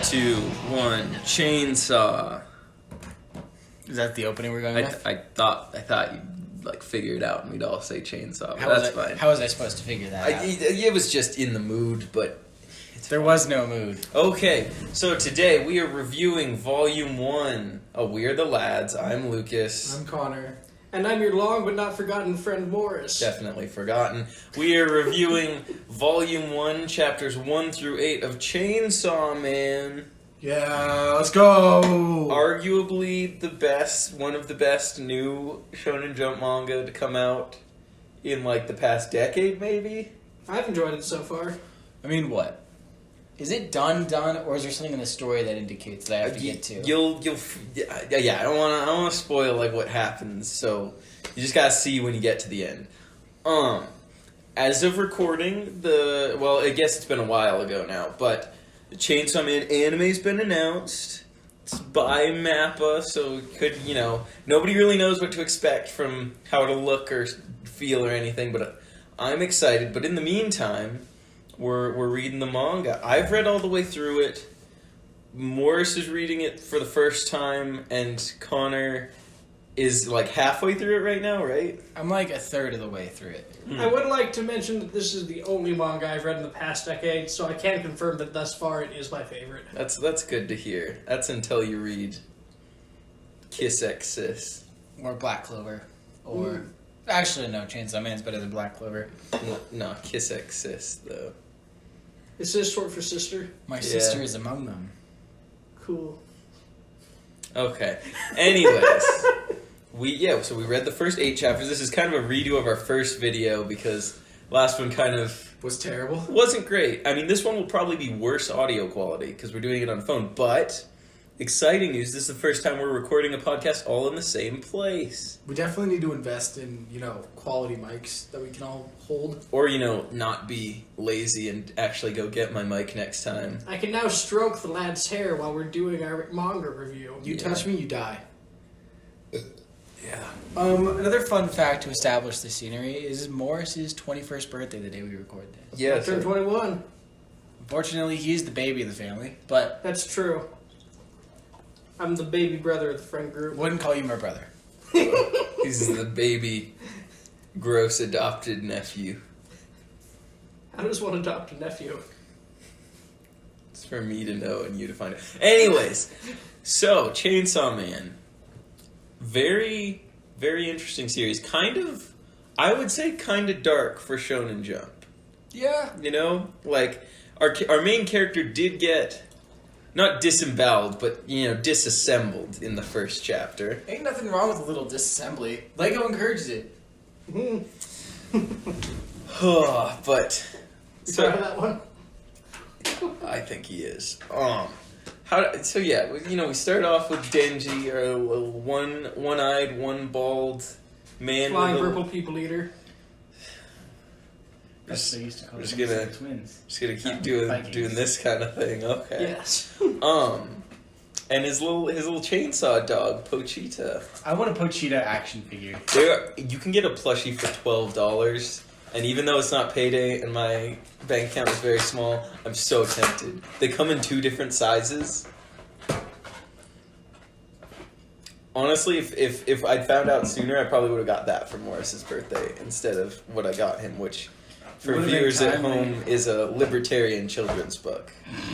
2, 1, chainsaw. Is that the opening we're going with? I thought you'd like figure it out and we'd all say chainsaw. But that's fine. How was I supposed to figure that out? It was just in the mood, but there was no mood. Okay, so today we are reviewing Volume 1 of We Are the Lads. I'm Lucas. I'm Connor. And I'm your long but not forgotten friend Morris. Definitely forgotten. We are reviewing Volume 1, Chapters 1 through 8 of Chainsawman. Yeah, let's go! Arguably one of the best new Shonen Jump manga to come out in like the past decade, maybe? I've enjoyed it so far. I mean, what? Is it done, or is there something in the story that indicates that I have to get to? I don't want to spoil like what happens, so you just gotta see when you get to the end. As of recording, I guess it's been a while ago now, but the Chainsawman anime's been announced. It's by MAPPA, so it could, nobody really knows what to expect from how it'll look or feel or anything, but I'm excited. But in the meantime, we're reading the manga. I've read all the way through it. Morris is reading it for the first time, and Connor is like halfway through it right now, right? I'm like a third of the way through it. I would like to mention that this is the only manga I've read in the past decade, so I can confirm that thus far it is my favorite. That's good to hear. That's until you read Kiss X Sis. Or Black Clover. Or... Actually, no, Chainsaw Man's better than Black Clover. No, Kiss X Sis, though. Is this short for sister? My sister is among them. Cool. Okay. Anyways, so we read the first 8 chapters. This is kind of a redo of our first video because last one kind of was terrible. Wasn't great. I mean, this one will probably be worse audio quality because we're doing it on phone. But exciting news! This is the first time we're recording a podcast all in the same place. We definitely need to invest in quality mics that we can all hold. Or not be lazy and actually go get my mic next time. I can now stroke the lad's hair while we're doing our manga review. You touch me, you die. Yeah. Another fun fact to establish the scenery is Morris's 21st birthday the day we record this. Yeah, I turned 21. Unfortunately, he's the baby of the family, but... That's true. I'm the baby brother of the friend group. Wouldn't call you my brother. He's the baby, gross adopted nephew. How does one adopt a nephew? It's for me to know and you to find out. Anyways, so Chainsaw Man. Very, very interesting series. I would say kind of dark for Shonen Jump. Yeah. Like, our main character did get... not disemboweled, but, disassembled in the first chapter. Ain't nothing wrong with a little disassembly. Lego encourages it. But... You proud of that one? I think he is. We start off with Denji, our little one-eyed, one-bald man. Flying purple people eater. That's what they used to call Just Tuttle Twins. Just gonna keep doing this kind of thing. Okay. Yes. And his little chainsaw dog, Pochita. I want a Pochita action figure. You can get a plushie for $12, and even though it's not payday and my bank account is very small, I'm so tempted. They come in 2 different sizes. Honestly, if I'd found out sooner, I probably would have got that for Morris's birthday instead of what I got him, which for viewers at home is a libertarian children's book.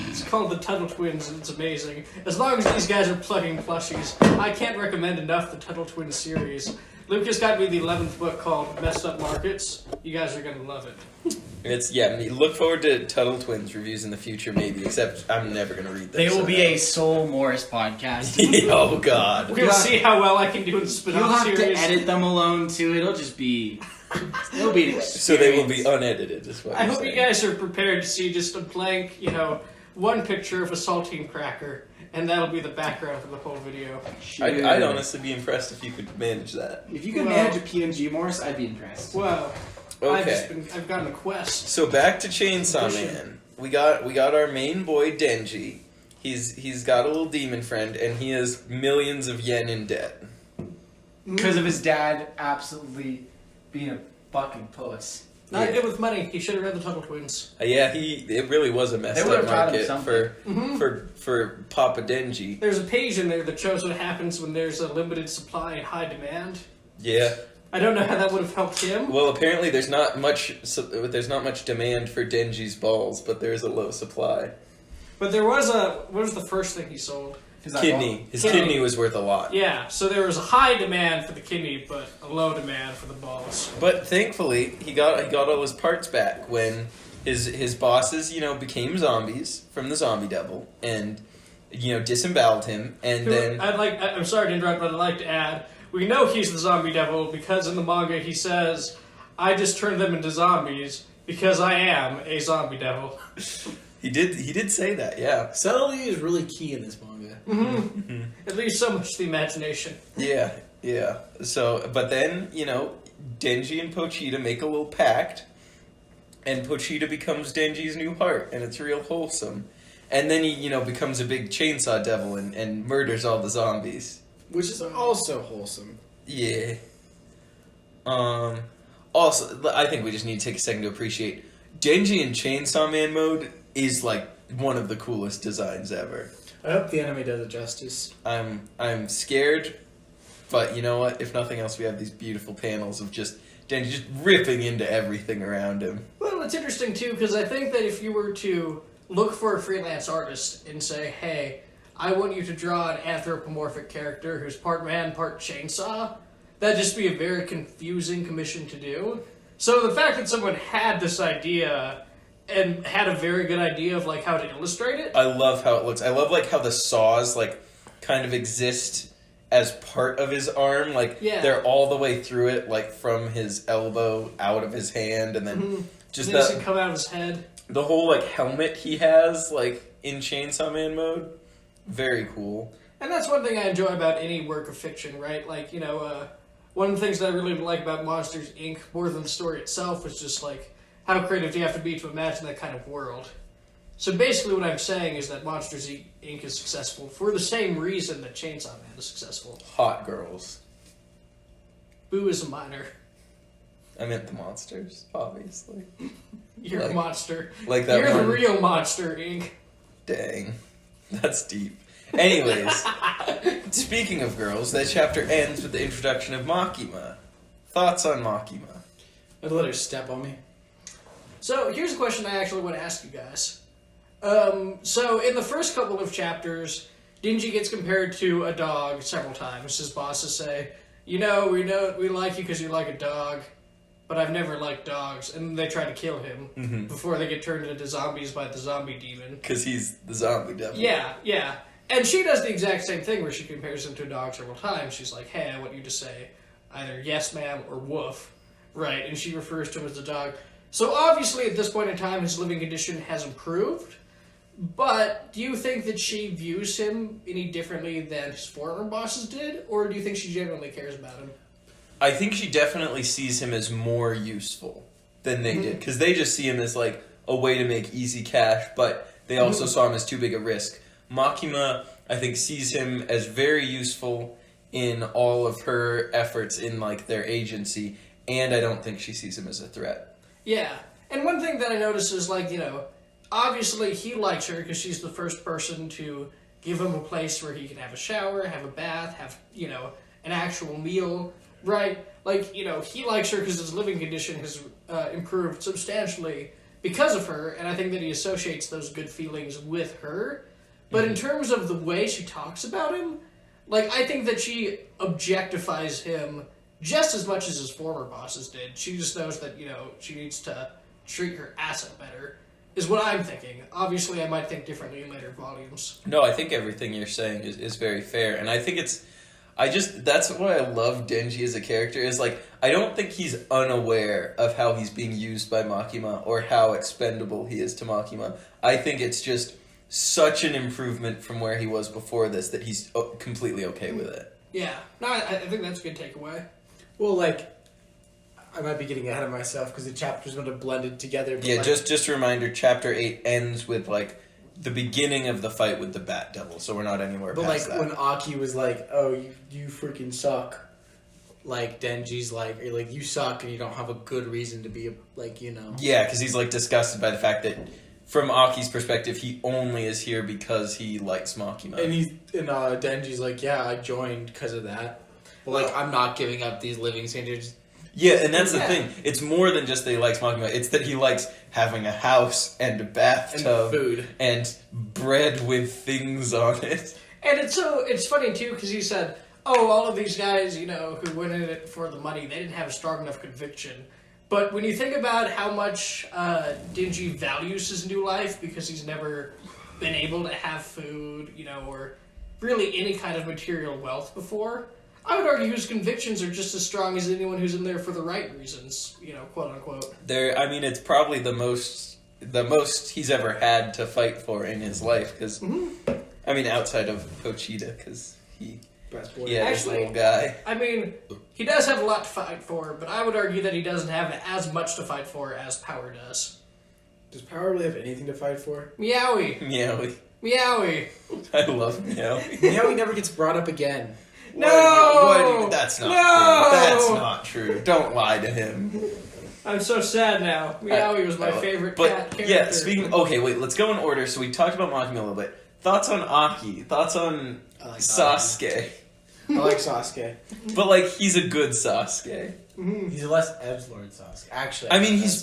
It's called the Tuttle Twins, and it's amazing. As long as these guys are plugging plushies, I can't recommend enough the Tuttle Twins series. Lucas got me the 11th book called Messed Up Markets. You guys are going to love it. Look forward to Tuttle Twins reviews in the future, maybe, except I'm never going to read them. They will be a Soul Morris podcast. Oh, God. We'll see how well I can do in spin-off series. You'll have to edit them alone, too. It'll be an experience. So they will be unedited, is what I hope you guys are prepared to see just a blank, one picture of a saltine cracker, and that'll be the background for the whole video. I'd honestly be impressed if you could manage that. If you could manage a PNG, Morris, I'd be impressed. Wow. Okay. I've gotten a quest. So back to Chainsaw Man. We got our main boy Denji. He's got a little demon friend, and he has millions of yen in debt. Because of his dad absolutely being a fucking puss. Not good with money. He should have read the Tuttle Twins. Yeah, it really was a messed up market for Papa Denji. There's a page in there that shows what happens when there's a limited supply and high demand. Yeah. I don't know how that would have helped him. Well, apparently there's not much demand for Denji's balls, but there is a low supply. But there was what was the first thing he sold? His kidney. His kidney was worth a lot. Yeah, so there was a high demand for the kidney, but a low demand for the balls. But thankfully, he got all his parts back when his bosses, became zombies from the zombie devil and disemboweled him, and then I'm sorry to interrupt, but I'd like to add, we know he's the zombie devil because in the manga he says, "I just turned them into zombies because I am a zombie devil." He did say that, yeah. Subtlety is really key in this manga. Mm-hmm. At least so much the imagination. Yeah. So, but then, Denji and Pochita make a little pact, and Pochita becomes Denji's new heart, and it's real wholesome. And then he, becomes a big chainsaw devil and murders all the zombies. Which is also wholesome. Yeah. Also, I think we just need to take a second to appreciate Denji in Chainsawman mode is like one of the coolest designs ever. I hope the anime does it justice. I'm scared, but you know what? If nothing else, we have these beautiful panels of just Denji just ripping into everything around him. Well, it's interesting too because I think that if you were to look for a freelance artist and say, "Hey, I want you to draw an anthropomorphic character who's part man, part chainsaw," that'd just be a very confusing commission to do. So the fact that someone had this idea and had a very good idea of how to illustrate it. I love how it looks. I love how the saws kind of exist as part of his arm. They're all the way through it, from his elbow out of his hand, and then just that doesn't come out of his head. The whole helmet he has in Chainsaw Man mode, very cool. And that's one thing I enjoy about any work of fiction, right? One of the things that I really like about Monsters, Inc., more than the story itself, is just how creative do you have to be to imagine that kind of world. So basically what I'm saying is that Monsters, Inc. is successful for the same reason that Chainsaw Man is successful. Hot girls. Boo is a minor. I meant the monsters, obviously. You're a monster. Like that You're one. the real Monster, Inc. Dang. That's deep. Anyways, speaking of girls, that chapter ends with the introduction of Makima. Thoughts on Makima? I'd let her step on me. So here's a question I actually want to ask you guys. So in the first couple of chapters, Denji gets compared to a dog several times. His bosses say, we like you because you like a dog, but I've never liked dogs. And they try to kill him before they get turned into zombies by the zombie demon. Because he's the zombie devil. Yeah. And she does the exact same thing where she compares him to a dog several times. She's like, "Hey, I want you to say either yes, ma'am, or woof." Right? And she refers to him as a dog. So obviously at this point in time, his living condition has improved. But do you think that she views him any differently than his former bosses did? Or do you think she genuinely cares about him? I think she definitely sees him as more useful than they did. Because they just see him as a way to make easy cash, but they also saw him as too big a risk. Makima, I think, sees him as very useful in all of her efforts in their agency, and I don't think she sees him as a threat. Yeah. And one thing that I notice is obviously he likes her because she's the first person to give him a place where he can have a shower, have a bath, have, an actual meal, right? He likes her because his living condition has improved substantially because of her, and I think that he associates those good feelings with her. But in terms of the way she talks about him, I think that she objectifies him just as much as his former bosses did. She just knows that, she needs to treat her asset better, is what I'm thinking. Obviously, I might think differently in later volumes. No, I think everything you're saying is very fair, and I think that's why I love Denji as a character, is I don't think he's unaware of how he's being used by Makima, or how expendable he is to Makima. I think it's just such an improvement from where he was before this that he's completely okay with it. Yeah. No, I think that's a good takeaway. Well, I might be getting ahead of myself because the chapters would have blended together. Yeah, just a reminder, chapter 8 ends with, the beginning of the fight with the Bat Devil, so we're not anywhere past that. But, when Aki was like, "Oh, you freaking suck," like Denji's like you suck and you don't have a good reason to be like, you know. Yeah, because he's like disgusted by the fact that from Aki's perspective, he only is here because he likes Makima. And Denji's like, yeah, I joined because of that. But like, I'm not giving up these living standards. Yeah, and that's the thing. It's more than just that he likes Makima. It's that he likes having a house and a bathtub and food and bread with things on it. And it's funny too because he said, "Oh, all of these guys, you know, who went in it for the money, they didn't have a strong enough conviction." But when you think about how much Denji values his new life because he's never been able to have food, you know, or really any kind of material wealth before, I would argue his convictions are just as strong as anyone who's in there for the right reasons, you know, quote unquote. I mean, it's probably the most he's ever had to fight for in his life because. Mm-hmm. I mean, outside of Pochita, because best boy. Yeah, this little guy. I mean, he does have a lot to fight for, but I would argue that he doesn't have as much to fight for as Power does. Does Power really have anything to fight for? Meowie. Meowie. Meowie. I love Meowie. Meowie never gets brought up again. No! That's not No! true. That's not true. Don't lie to him. I'm so sad now. Meowie was my favorite cat character. Yeah, okay, wait, let's go in order. So we talked about Makima a little bit. Thoughts on Aki? Thoughts on Sasuke? I like Sasuke. But, like, he's a good Sasuke. Mm-hmm. He's a less edgelord Sasuke. Actually, I mean, he's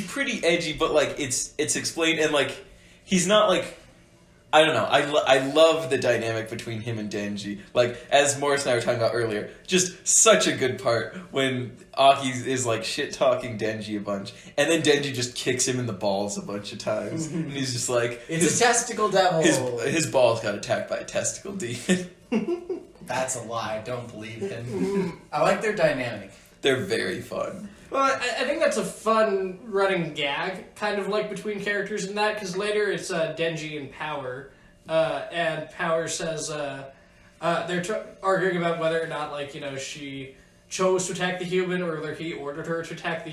pretty edgy, but, like, it's explained, and, like, he's not, like... I don't know. I love the dynamic between him and Denji. Like, as Morris and I were talking about earlier, just such a good part when Aki is, like, shit-talking Denji a bunch, and then Denji just kicks him in the balls a bunch of times. And he's just like... It's a testicle devil! His balls got attacked by a testicle demon. That's a lie. Don't believe him. I like their dynamic. They're very fun. Well, I think that's a fun running gag, kind of like between characters in that, because later it's Denji and Power, and Power says they're arguing about whether or not, like, you know, she chose to attack the human or whether he ordered her to attack the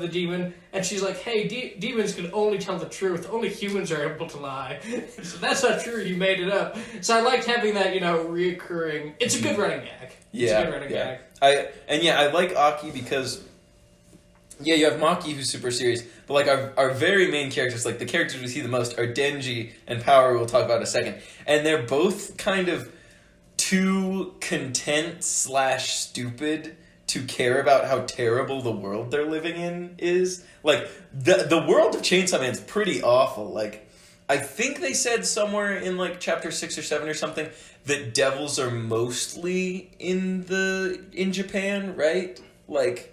demon, and she's like, hey, demons can only tell the truth, only humans are able to lie. So that's not true, you made it up. So I liked having that, you know, reoccurring, it's a good running gag. It's a good running gag. I like Aki because... Yeah, you have Maki, who's super serious, but, like, our very main characters, like, the characters we see the most are Denji and Power, we'll talk about in a second, and they're both kind of too content/stupid to care about how terrible the world they're living in is. Like, the world of Chainsawman is pretty awful. Like, I think they said somewhere in, like, chapter 6 or 7 or something that devils are mostly in Japan, right? Like...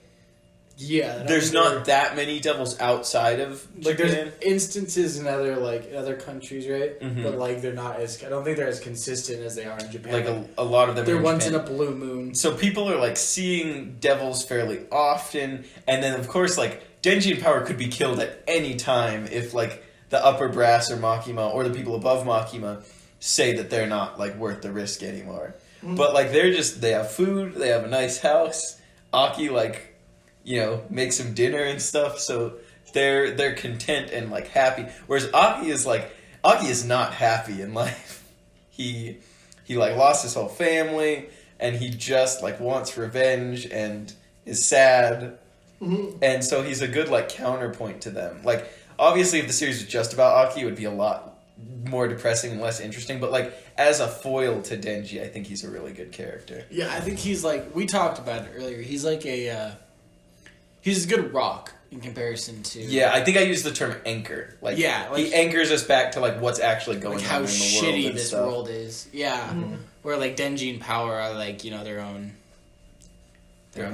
Yeah, there's not that many devils outside of Japan. Like, there's instances in other countries, right? Mm-hmm. But, like, they're not as... I don't think they're as consistent as they are in Japan. Like, a lot of them they're are in once Japan. in a blue moon. So people are, like, seeing devils fairly often. And then, of course, like, Denji and Power could be killed at any time if, like, the upper brass or Makima or the people above Makima say that they're not, like, worth the risk anymore. Mm-hmm. But, like, they have food, they have a nice house. Aki, like... you know, make some dinner and stuff, so they're content and, like, happy. Whereas Aki is not happy in life. He like, lost his whole family, and he just, like, wants revenge and is sad. Mm-hmm. And so he's a good, like, counterpoint to them. Like, obviously, if the series was just about Aki, it would be a lot more depressing and less interesting, but, like, as a foil to Denji, I think he's a really good character. Yeah, I think he's, like, we talked about it earlier, he's like he's a good rock in comparison to... Yeah, I think I used the term anchor. Like, he anchors us back to, like, what's actually going on in the world. How shitty this stuff. world is. Yeah. Mm-hmm. Where, like, Denji and Power are, like, you know, their own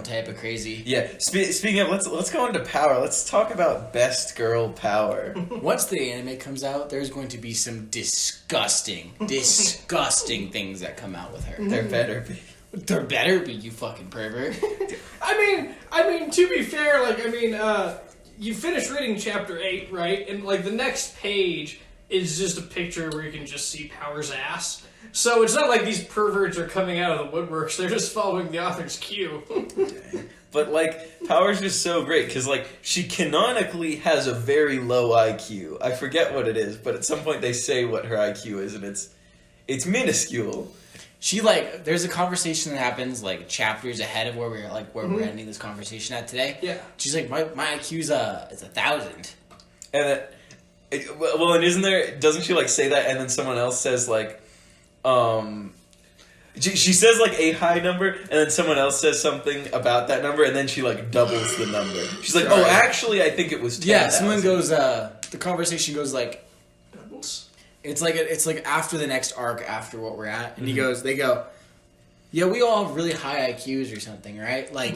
type of crazy. Yeah. Speaking of, let's go into Power. Let's talk about Best Girl Power. Once the anime comes out, there's going to be some disgusting things that come out with her. There better be. There better be, you fucking pervert. I mean, to be fair, like, you finish reading chapter 8, right? And, like, the next page is just a picture where you can just see Power's ass. So it's not like these perverts are coming out of the woodworks. They're just following the author's cue. But, like, Power's just so great, because, like, she canonically has a very low IQ. I forget what it is, but at some point they say what her IQ is, and it's minuscule. She like there's a conversation that happens like chapters ahead of where we're ending this conversation at today. Yeah. She's like my IQ's is 1,000. And and isn't there? Doesn't she like say that? And then someone else says like, she says like a high number, and then someone else says something about that number, and then she like doubles the number. She's like, oh, actually, I think it was 10,000. Yeah. Someone goes. The conversation goes like. Doubles. It's like after the next arc, after what we're at, and they go, yeah, we all have really high IQs or something, right? Like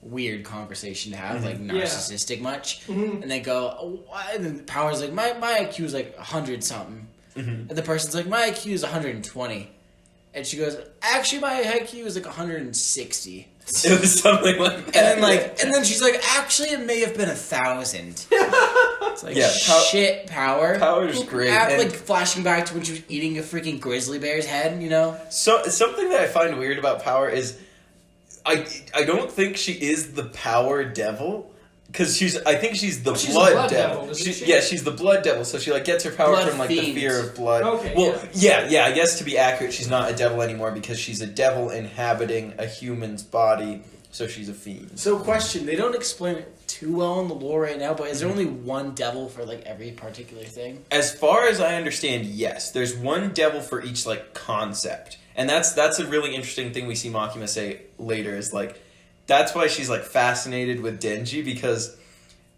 weird conversation to have, like narcissistic much, and they go, oh, why? And then Power's like, my IQ is like 100 something, and the person's like, my IQ is 120, and she goes, actually, my IQ is like 160. It was something like that. And then she's like, actually, it may have been 1,000. It's like, shit, Power. Power's great. Like flashing back to when she was eating a freaking grizzly bear's head, you know? So something that I find weird about Power is, I don't think she is the Power Devil. Because I think she's the blood devil. Yeah, she's the blood devil. So she like gets her power from like the fear of blood. Okay. Well, yeah. I guess to be accurate, she's not a devil anymore because she's a devil inhabiting a human's body. So she's a fiend. So question, they don't explain it too well in the lore right now, but is there only one devil for like every particular thing? As far as I understand, yes. There's one devil for each like concept, and that's a really interesting thing we see Makima say later. Is like. That's why she's like fascinated with Denji because,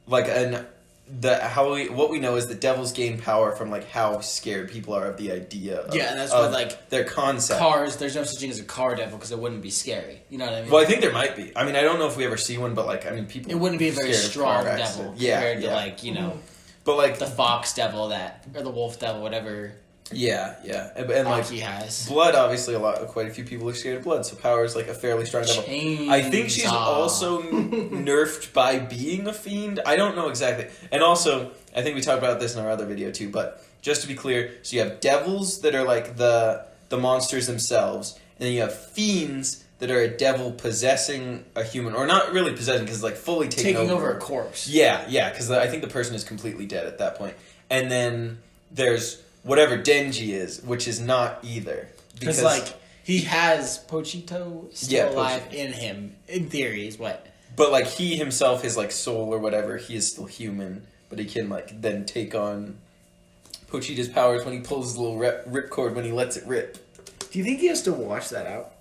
like, what we know is that devils gain power from like how scared people are of the idea. Of, and that's why like their concept. Cars, there's no such thing as a car devil because it wouldn't be scary. You know what I mean? Well, I think there might be. I mean, I don't know if we ever see one, but like, I mean, people. It wouldn't be a very strong devil compared to like but like the fox devil or the wolf devil, whatever. Yeah, and like he has blood. Obviously, quite a few people are scared of blood. So Power is like a fairly strong devil. I think she's also nerfed by being a fiend. I don't know exactly. And also, I think we talked about this in our other video too. But just to be clear, so you have devils that are like the monsters themselves, and then you have fiends that are a devil possessing a human, or not really possessing, because like fully taking over a corpse. Yeah, because I think the person is completely dead at that point. And then there's whatever Denji is, which is not either. Because, like, he has Pochita still alive in him, in theory, is what? But, like, he himself, his, like, soul or whatever, he is still human. But he can, like, then take on Pochita's powers when he pulls his little ripcord when he lets it rip. Do you think he has to wash that out?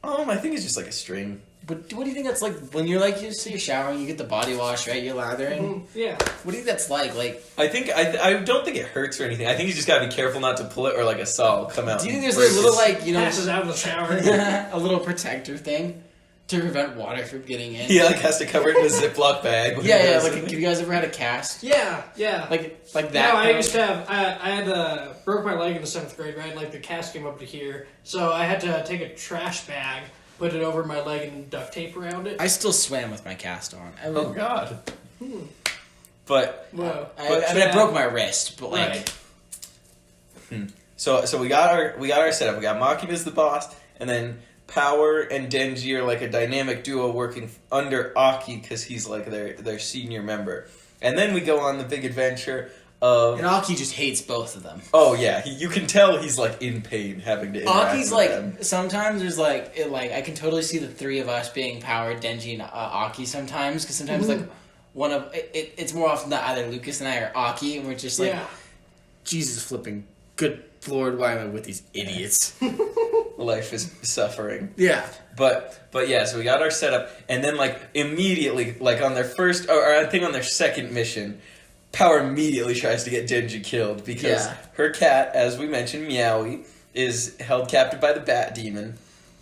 I think it's just, like, a string. But what do you think that's like when you're like, you're showering, you get the body wash, right? You're lathering. Yeah. What do you think that's like? Like, I don't think it hurts or anything. I think you just gotta be careful not to pull it, or like a saw will come out. Do you think there's a little like passes out of the shower, a little protector thing to prevent water from getting in? Yeah, like has to cover it in a Ziploc bag. Yeah. Like, have you guys ever had a cast? Yeah. Like that. No, I used to have. I had broke my leg in the 7th grade, right? Like the cast came up to here, so I had to take a trash bag. Put it over my leg and duct tape around it. I still swam with my cast on. Oh God! But I broke my wrist, but like. Right. So we got our setup. We got Makima as the boss, and then Power and Denji are like a dynamic duo working under Aki because he's like their senior member. And then we go on the big adventure. And Aki just hates both of them. Oh yeah, you can tell he's like in pain having to interact Aki's with like them. Sometimes there's like I can totally see the three of us being Power, Denji, and Aki sometimes because sometimes like one of it's more often that either Lucas and I are Aki and we're just like Jesus flipping good Lord, why am I with these idiots? Life is suffering. Yeah. But yeah, so we got our setup, and then like immediately like on their first or I think on their second mission. Power immediately tries to get Denji killed because her cat, as we mentioned, Meowie, is held captive by the Bat Demon.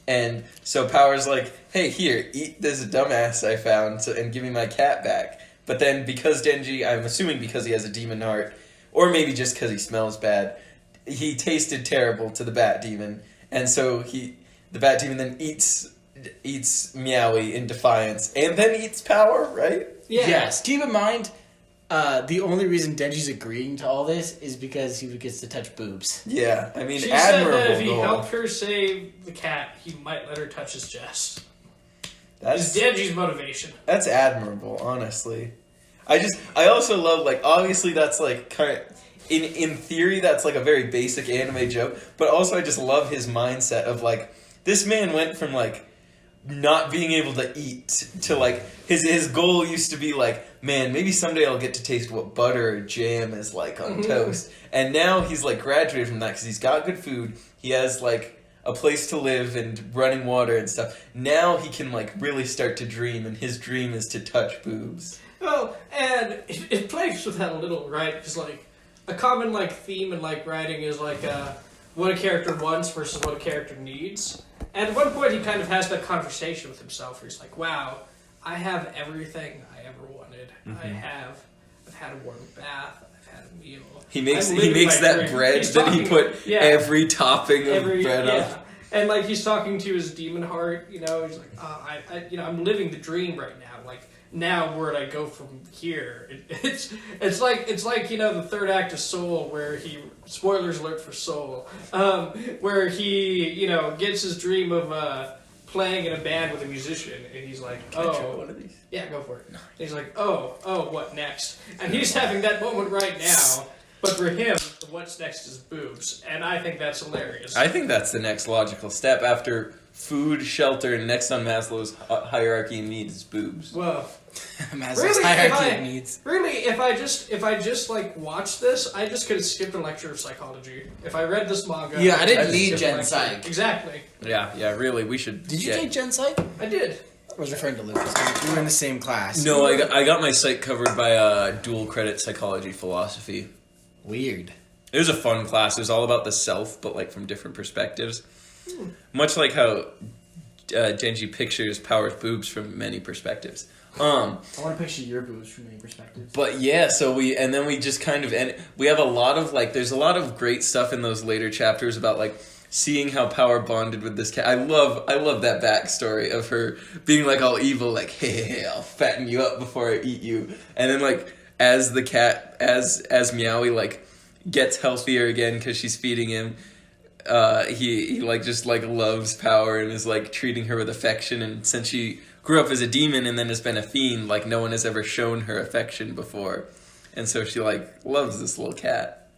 And so Power's like, hey, here, eat this dumbass I found and give me my cat back. But then because Denji, I'm assuming because he has a demon heart, or maybe just because he smells bad, he tasted terrible to the Bat Demon. And so the Bat Demon then eats Meowie in defiance and then eats Power, right? Yeah. Yes. Keep in mind... the only reason Denji's agreeing to all this is because he gets to touch boobs. Yeah, I mean, she admirable said that if he goal. helped her save the cat, he might let her touch his chest. That's Denji's motivation. That's admirable, honestly. I also love, like, obviously that's, like, in theory, that's like a very basic anime joke, but also I just love his mindset of like, this man went from like not being able to eat to like, his goal used to be like, man, maybe someday I'll get to taste what butter or jam is like on toast. And now he's like graduated from that because he's got good food, he has like a place to live and running water and stuff. Now he can like really start to dream, and his dream is to touch boobs. Well, and it plays with that a little, right? Because like a common like theme in like writing is like what a character wants versus what a character needs. And at one point he kind of has that conversation with himself where he's like, wow, I have everything I ever wanted. I've had a warm bath, I've had a meal. He makes that bread that he put every topping of bread on. And like he's talking to his demon heart, you know, he's like, I'm living the dream right now. Like, now where'd I go from here? It's like the third act of Soul where he, spoilers alert for Soul, where he gets his dream of playing in a band with a musician, and he's like, Can I try one of these? Yeah, go for it. And he's like, oh, what next? And he's having that moment right now. But for him, what's next is boobs, and I think that's hilarious. I think that's the next logical step after food, shelter, and next on Maslow's hierarchy of needs is boobs. Well, Maslow's hierarchy of needs. Really, if I just like watched this, I just could have skipped a lecture of psychology. If I read this manga, yeah, I didn't need Gen Psych. Exactly. Yeah, really, we should. Did you take Gen Psych? I did. I was referring to Lucas. We were in the same class. No, I got my psych covered by dual credit psychology philosophy. Weird. It was a fun class. It was all about the self, but like from different perspectives. Much like how Denji pictures Power's boobs from many perspectives. I want to picture your boobs from many perspectives. But yeah, so we just kind of we have a lot of like, there's a lot of great stuff in those later chapters about like seeing how Power bonded with this cat. I love that backstory of her being like all evil, like, hey, I'll fatten you up before I eat you, and then like, as the cat, as Meowie, like, gets healthier again because she's feeding him, he like, just, like, loves Power and is, like, treating her with affection, and since she grew up as a demon and then has been a fiend, like, no one has ever shown her affection before, and so she, like, loves this little cat,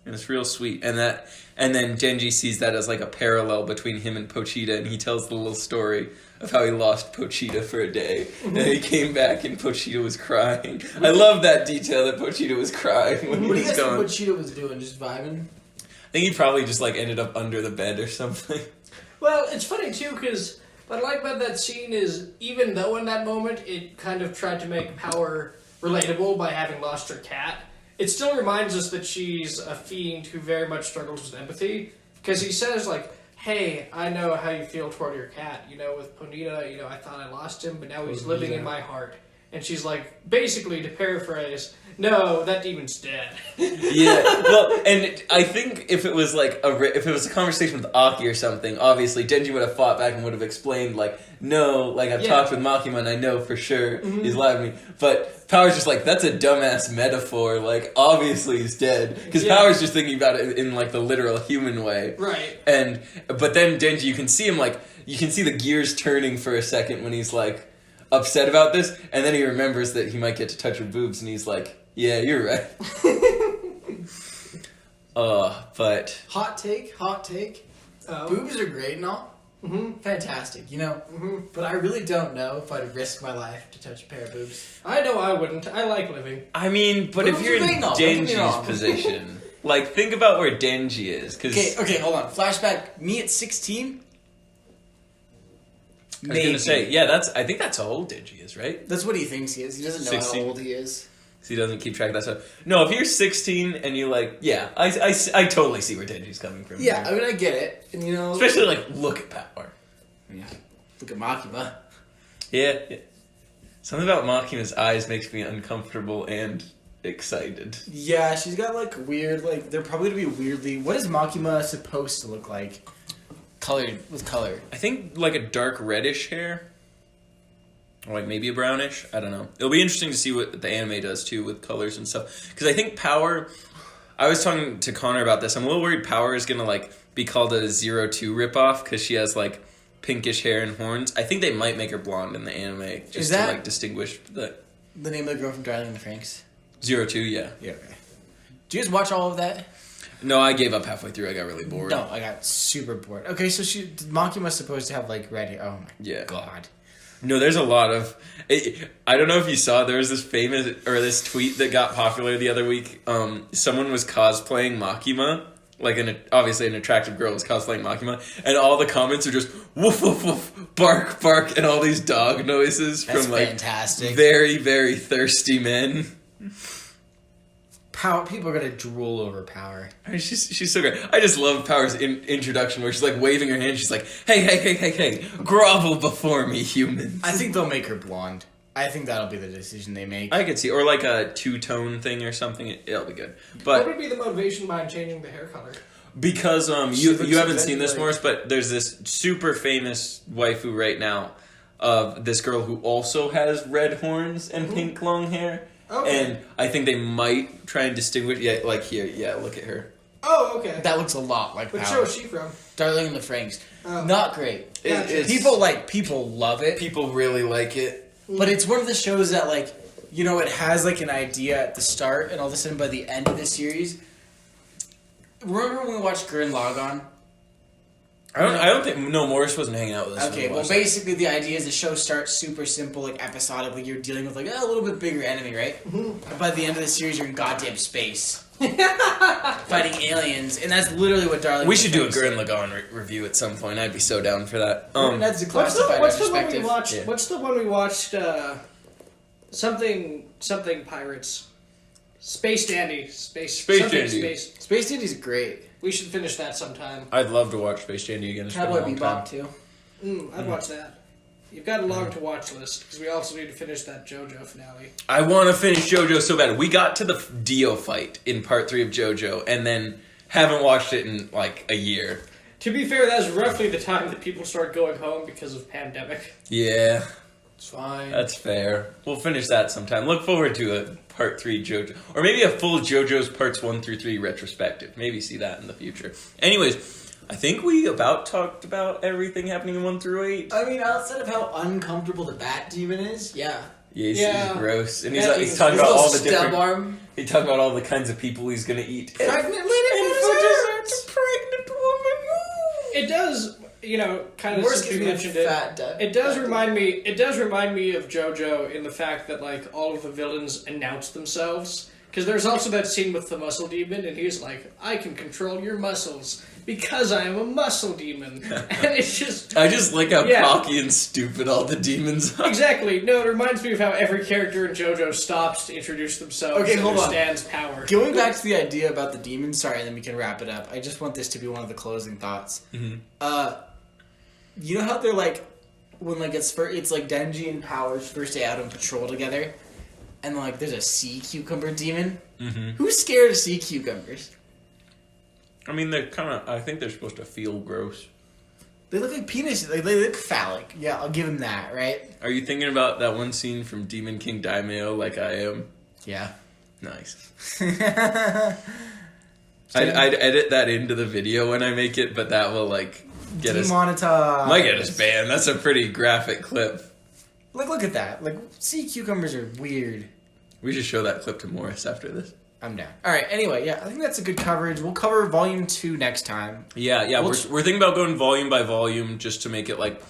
and it's real sweet, and then Denji sees that as, like, a parallel between him and Pochita, and he tells the little story of how he lost Pochita for a day, and then he came back and Pochita was crying. I love that detail that Pochita was crying when he was gone. What do you think Pochita was doing? Just vibing? I think he probably just like ended up under the bed or something. Well, it's funny too because what I like about that scene is even though in that moment it kind of tried to make Power relatable by having lost her cat, it still reminds us that she's a fiend who very much struggles with empathy, because he says like, hey, I know how you feel toward your cat. You know, with Pochita, I thought I lost him, but now he's living in my heart. And she's like, basically, to paraphrase, no, that demon's dead. Yeah, well, and I think if it was like if it was a conversation with Aki or something, obviously Denji would have fought back and would have explained like, no, like I've talked with Makima and I know for sure he's lying to me. But Power's just like, that's a dumbass metaphor. Like, obviously he's dead, because Power's just thinking about it in like the literal human way. Right. But then Denji, you can see him like, you can see the gears turning for a second when he's like upset about this, and then he remembers that he might get to touch her boobs, and he's like, yeah, you're right. But hot take. Boobs are great and all. Fantastic, But I really don't know if I'd risk my life to touch a pair of boobs. I know I wouldn't. I like living. I mean, but if you're in Denji's position, like, think about where Denji is. Okay, hold on. Flashback. Me at 16. I was gonna say, I think that's how old Denji is, right? That's what he thinks he is. He doesn't know 16. how old he is. So he doesn't keep track of that stuff. No, if you're 16 and you're like, I totally see where Denji's coming from. Yeah, I mean, I get it. And, especially, like, look at Power. Yeah. Look at Makima. Yeah. Something about Makima's eyes makes me uncomfortable and excited. Yeah, she's got, like, weird, like, they're probably going to be weirdly... What is Makima supposed to look like? Colored with color. I think like a dark reddish hair, or like maybe a brownish. I don't know. It'll be interesting to see what the anime does too with colors and stuff. Because I think Power. I was talking to Connor about this. I'm a little worried Power is gonna like be called a 02 ripoff because she has like pinkish hair and horns. I think they might make her blonde in the anime just to like distinguish the name of the girl from Darling in the Franxx? 02, yeah. Yeah. Okay. Do you guys watch all of that? No, I gave up halfway through. I got really bored. No, I got super bored. Okay, so Makima's supposed to have like red hair. Oh my god. No, there's a lot of. I don't know if you saw. There was this tweet that got popular the other week. Someone was cosplaying Makima, like obviously an attractive girl was cosplaying Makima, and all the comments are just woof woof woof, bark bark, and all these dog noises from like fantastic. Very very thirsty men. People are gonna drool over Power. I mean, she's so great. I just love Power's introduction where she's like waving her hand. She's like, hey, grovel before me, humans. I think they'll make her blonde. I think that'll be the decision they make. I could see, or like a two-tone thing or something. It'll be good. But what would be the motivation behind changing the hair color? Because you haven't seen this, Morris, but there's this super famous waifu right now of this girl who also has red horns and pink long hair. Okay. And I think they might try and distinguish. Yeah, like here. Yeah, look at her. Oh, okay. That looks a lot like What Power. show is she from? Darling in the Franxx. Oh. Not great. People love it. People really like it. But it's one of the shows that like, you know, it has like an idea at the start, and all of a sudden by the end of the series. Remember when we watched Gurren Lagann? I don't think Morris wasn't hanging out with us. Okay, well, basically the idea is the show starts super simple, like episodically. You're dealing with like a little bit bigger enemy, right? Mm-hmm. And by the end of the series, you're in goddamn space, fighting aliens, and that's literally what Darling. We should do a Gurren Lagann review at some point. I'd be so down for that. That's a classified what's the one we perspective. watched? Yeah. What's the one we watched? Something pirates. Space Dandy. Space Dandy. Space Dandy's great. We should finish that sometime. I'd love to watch Space Dandy again. Cowboy Bebop too. I'd watch that. You've got a long to watch list because we also need to finish that JoJo finale. I want to finish JoJo so bad. We got to the Dio fight in part 3 of JoJo, and then haven't watched it in like a year. To be fair, that's roughly the time that people start going home because of pandemic. Yeah, It's fine. that's fair. We'll finish that sometime. Look forward to a part 3 JoJo, or maybe a full JoJo's parts 1 through 3 retrospective. Maybe see that in the future. Anyways, I think we about talked about everything happening in 1 through 8. I mean, outside of how uncomfortable the Bat Demon is, yeah. Yeah, he's gross, and he's His talking about little all the stub different. arm. He's talking about all the kinds of people he's gonna eat. Pregnant lady and for for dessert. dessert, a pregnant woman. It does, kind of Worst since you case, we have mentioned it. fat duck. It does remind me. It does remind me of JoJo in the fact that like all of the villains announce themselves. Because there's also that scene with the muscle demon, and he's like, "I can control your muscles because I am a muscle demon," and it's just. I just like how cocky and stupid all the demons are. Exactly. No, it reminds me of how every character in JoJo stops to introduce themselves. Okay, hold on. Understands power. Going back to the idea about the demons, sorry, and then we can wrap it up. I just want this to be one of the closing thoughts. Mm-hmm. You know how they're like, when like it's like Denji and Power's first day out on patrol together, and like there's a sea cucumber demon. Mm-hmm. Who's scared of sea cucumbers? I mean, they're kind of. I think they're supposed to feel gross. They look like penises. Like, they look phallic. Yeah, I'll give him that. Right? Are you thinking about that one scene from Demon King Daimyo? Like I am. Yeah. Nice. I'd edit that into the video when I make it, but that will like get Demonetized. us. Might get us banned. That's a pretty graphic clip. Like, look at that. Like, sea cucumbers are weird. We should show that clip to Morris after this. I'm down. All right. Anyway, yeah, I think that's a good coverage. We'll cover Volume 2 next time. Yeah. We're thinking about going volume by volume just to make it like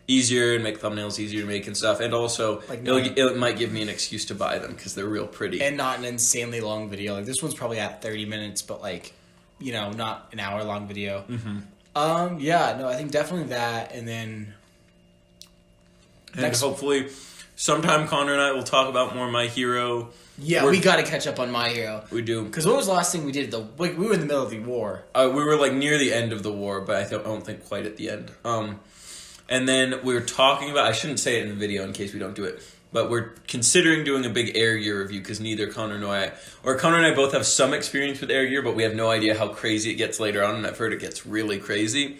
easier and make thumbnails easier to make and stuff. And also, like it might give me an excuse to buy them because they're real pretty. And not an insanely long video. Like, this one's probably at 30 minutes, but like, you know, not an hour-long video. Mm-hmm. Yeah, no, I think definitely that, and then... And hopefully, sometime Connor and I will talk about more My Hero. Yeah, we got to catch up on My Hero. We do. Because what was the last thing we did? We were in the middle of the war. We were like near the end of the war, but I don't think quite at the end. And then we were talking about, I shouldn't say it in the video in case we don't do it, but we're considering doing a big Air Gear review because neither Connor and I both have some experience with Air Gear, but we have no idea how crazy it gets later on, and I've heard it gets really crazy.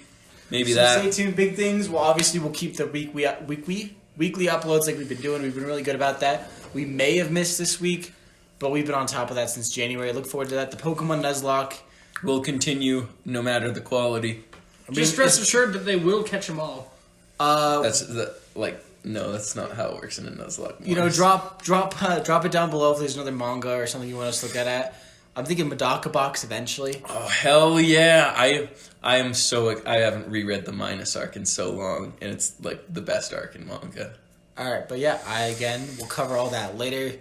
Maybe so that. Stay tuned, big things. Well, obviously we'll keep the weekly uploads like we've been doing. We've been really good about that. We may have missed this week, but we've been on top of that since January. Look forward to that. The Pokemon Nuzlocke will continue no matter the quality. Just rest assured that they will catch them all. No, that's not how it works in a Nuzlocke. You know, drop it down below if there's another manga or something you want us to look at. I'm thinking Medaka Box eventually. Oh hell yeah! I am so I haven't reread the Minus arc in so long, and it's like the best arc in manga. All right, but yeah, we'll cover all that later.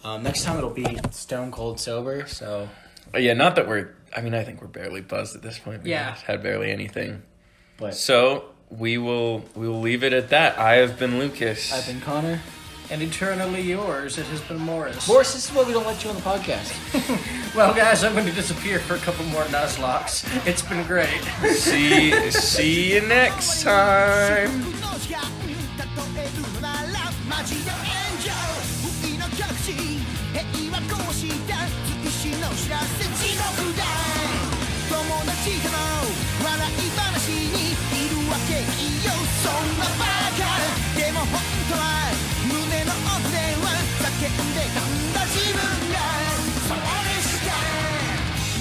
Next time it'll be stone cold sober. So Yeah, not that we're. I mean, I think we're barely buzzed at this point. We had barely anything. But So we will leave it at that. I have been Lucas. I've been Connor. And eternally yours, it has been Morris. Morris, this is why we don't let you on the podcast. Well, guys, I'm going to disappear for a couple more Nuzlocks. It's been great. See you next time.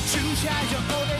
駐車場で